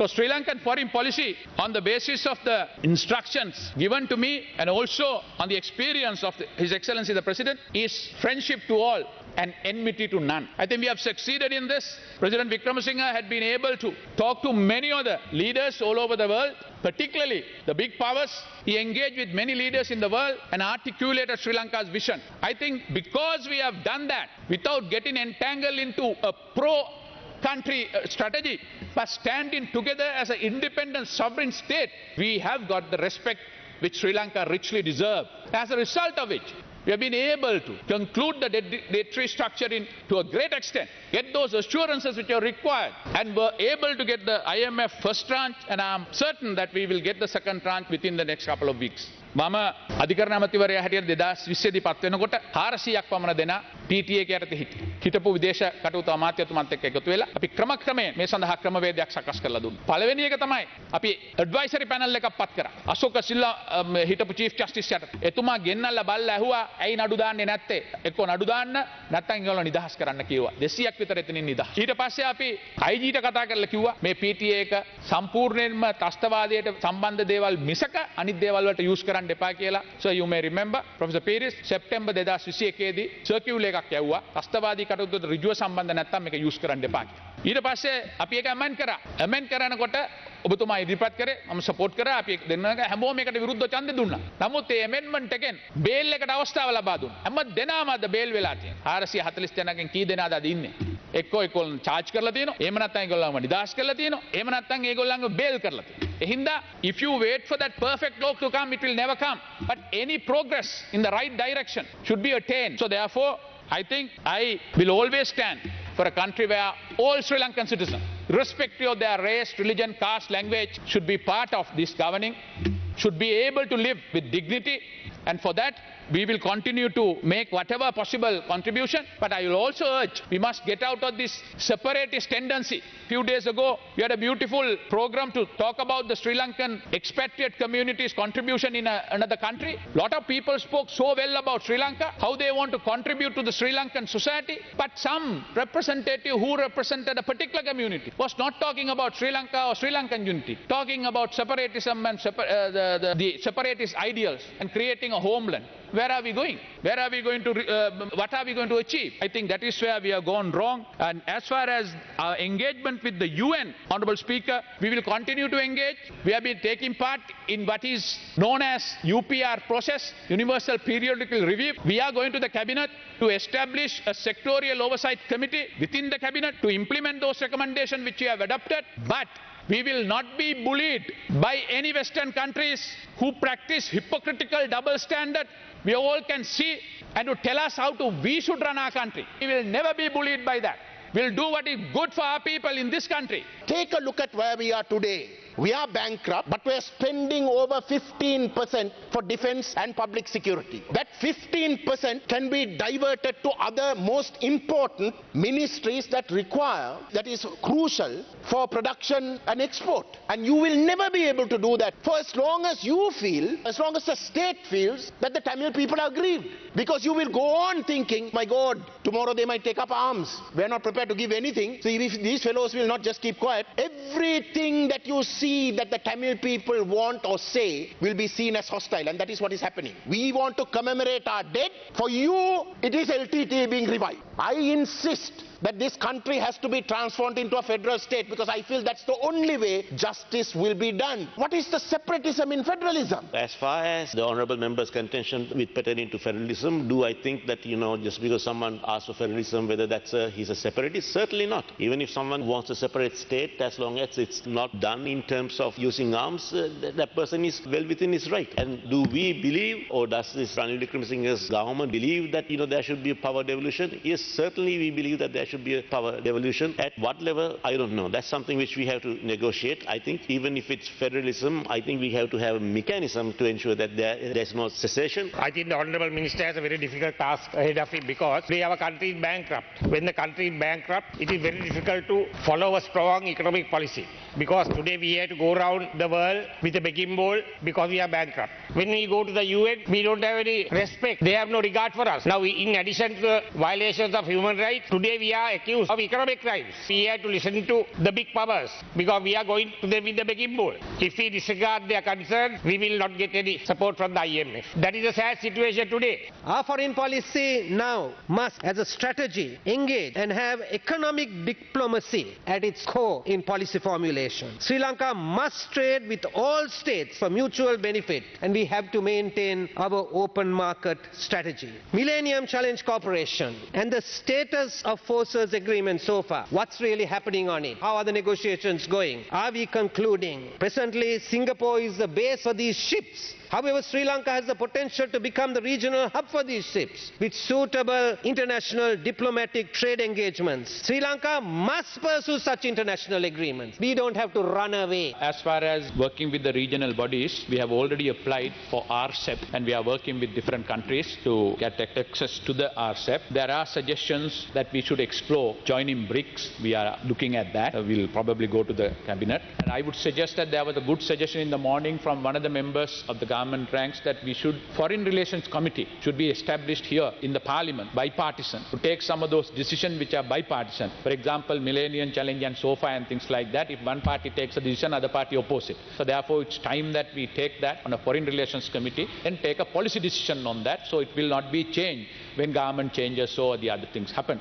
for Sri Lankan foreign policy on the basis of the instructions given to me and also on the experience of His Excellency the President is friendship to all and enmity to none. I think we have succeeded in this. President Wickremesinghe had been able to talk to many other leaders all over the world, particularly the big powers. He engaged with many leaders in the world and articulated Sri Lanka's vision. I think because we have done that without getting entangled into a pro-country strategy, but standing together as an independent sovereign state, we have got the respect which Sri Lanka richly deserves. As a result of which, we have been able to conclude the debt restructuring to a great extent, get those assurances which are required, and were able to get the IMF first tranche, and I am certain that we will get the second tranche within the next couple of weeks. මම අධිකරණ අමාත්‍යවරයා හැටියට 2020 දී පත් වෙනකොට 400ක් පමණ දෙනා PTA එක යටතේ හිටපු විදේශ කටයුතු අමාත්‍යතුමත් එක්ක එකතු වෙලා අපි ක්‍රමක්‍රමයෙන් මේ සඳහා ක්‍රමවේදයක් සකස් කරලා දුන්නා. පළවෙනි එක තමයි අපි ඇඩ්වයිසරි පැනල් එකක් පත් කරා. අශෝක සිල්වා හිටපු චීෆ් ජස්ටිස් යටතේ. එතුමා ගෙන්නල්ලා බලලා ඇහුවා ඇයි නඩු දාන්නේ නැත්තේ? එක්ක නඩු දාන්න නැත්නම් ඒගොල්ලෝ නිදහස් කරන්න කිව්වා. 200ක් විතර එතනින් නිදහස්. ඊට පස්සේ අපි IG ට කතා කරලා කිව්වා මේ PTA එක සම්පූර්ණයෙන්ම ත්‍රස්තවාදයට සම්බන්ධ දේවල් මිසක අනිත් දේවල් වලට යූස් කරන්න එපා කියලා. So you may remember Professor Pires September 2021 දී සර්කියුලර් එකක් යවුවා. ත්‍රස්තවාදී කටයුතු ඍජුව සම්බන්ධ නැත්නම් මේක යූස් කරන්න එපා කියලා. ඊට පස්සේ අපි ඒක ඇමෙන්ඩ් කරා. ඇමෙන්ඩ් කරනකොට ඔබතුමා ඉදිරිපත් කරේ මම සපෝට් කරා. අපි දෙන්නක හැමෝම එකට විරුද්ධව ඡන්දෙ දුන්නා. නමුත් මේ ඇමෙන්ඩ්මන්ට් එකෙන් බේල් එකට අවස්ථාව ලබා දුන්නා. හැම දෙනාම අද බේල් වෙලා තියෙනවා. 440 දෙනාගෙන් කී දෙනාද අද ඉන්නේ? එක්කෝ ඒගොල්ලන් charge කරලා තියෙනවා. එහෙම නැත්නම් ඒගොල්ලන්ව නිදහස් කරලා තියෙනවා. එහෙම නැත්නම් ඒගොල්ලන්ව බේල් කරලා තියෙනවා. එහින්දා if you wait for that perfect law to come, it will never come. But any progress in the right direction should be attained. So therefore, I think I will always stand for a country where all Sri Lankan citizens, irrespective of their race, religion, caste, language, should be part of this governing, should be able to live with dignity, and for that we will continue to make whatever possible contribution. But I will also urge we must get out of this separatist tendency. Few days ago we had a beautiful program to talk about the Sri Lankan expatriate community's contribution in another country. Lot of people spoke so well about Sri Lanka, how they want to contribute to the Sri Lankan society, but some representative who represented a particular community was not talking about Sri Lanka or Sri Lankan unity, talking about separatism and the separatist ideals and creating a homeland. Where are we going? Where are we going to, what are we going to achieve? I think that is where we have gone wrong. And as far as our engagement with the UN, Honorable Speaker, we will continue to engage. We have been taking part in what is known as UPR process, Universal Periodical Review. We are going to the Cabinet to establish a sectorial oversight committee within the Cabinet to implement those recommendations which we have adopted. But we will not be bullied by any Western countries who practice hypocritical double standard. We all can see and to tell us how we should run our country. We will never be bullied by that. We'll do what is good for our people in this country. Take a look at where we are today. We are bankrupt, but we are spending over 15% for defense and public security. That 15% can be diverted to other most important ministries that is crucial for production and export. And you will never be able to do that for as long as you feel, as long as the state feels that the Tamil people are aggrieved. Because you will go on thinking, my God, tomorrow they might take up arms. We are not prepared to give anything. So if these fellows will not just keep quiet, everything that you see that the Tamil people want or say will be seen as hostile, and that is what is happening. We want to commemorate our dead. For you, it is LTT being revived. I insist that this country has to be transformed into a federal state, because I feel that's the only way justice will be done. What is the separatism in federalism? As far as the honourable member's contention with pertaining to federalism, do I think that, just because someone asks for federalism, whether he's a separatist? Certainly not. Even if someone wants a separate state, as long as it's not done in terms of using arms, that person is well within his right. And do we believe, or does this Ranil Wickremesinghe's government believe that, there should be a power devolution? Yes, certainly we believe that there should be a power devolution. At what level, I don't know. That's something which we have to negotiate. I think even if it's federalism, I think we have to have a mechanism to ensure that there's no cessation. I think the Honourable Minister has a very difficult task ahead of him, because today our country is bankrupt. When the country is bankrupt, it is very difficult to follow a strong economic policy, because today we have to go around the world with a begging bowl because we are bankrupt. When we go to the UN, we don't have any respect. They have no regard for us. Now, in addition to the violations of human rights, today we are are accused of economic crimes. We have to listen to the big powers because we are going to them with the begging bowl. If we disregard their concerns, we will not get any support from the IMF. That is a sad situation today. Our foreign policy now must, as a strategy, engage and have economic diplomacy at its core in policy formulation. Sri Lanka must trade with all states for mutual benefit, and we have to maintain our open market strategy. Millennium Challenge Corporation and the status of forces agreement so far. What's really happening on it? How are the negotiations going? Are we concluding? Presently, Singapore is the base for these ships. However, Sri Lanka has the potential to become the regional hub for these ships with suitable international diplomatic trade engagements. Sri Lanka must pursue such international agreements. We don't have to run away. As far as working with the regional bodies, we have already applied for RCEP and we are working with different countries to get access to the RCEP. There are suggestions that we should explore joining BRICS. We are looking at that. We'll probably go to the cabinet. And I would suggest that there was a good suggestion in the morning from one of the members of the government ranks that we should, Foreign Relations Committee should be established here in the Parliament, bipartisan, to take some of those decisions which are bipartisan. For example, Millennium Challenge and SOFA and things like that. If one party takes a decision, other party oppose it. So therefore, it's time that we take that on a Foreign Relations Committee and take a policy decision on that, so it will not be changed when government changes or the other things happen.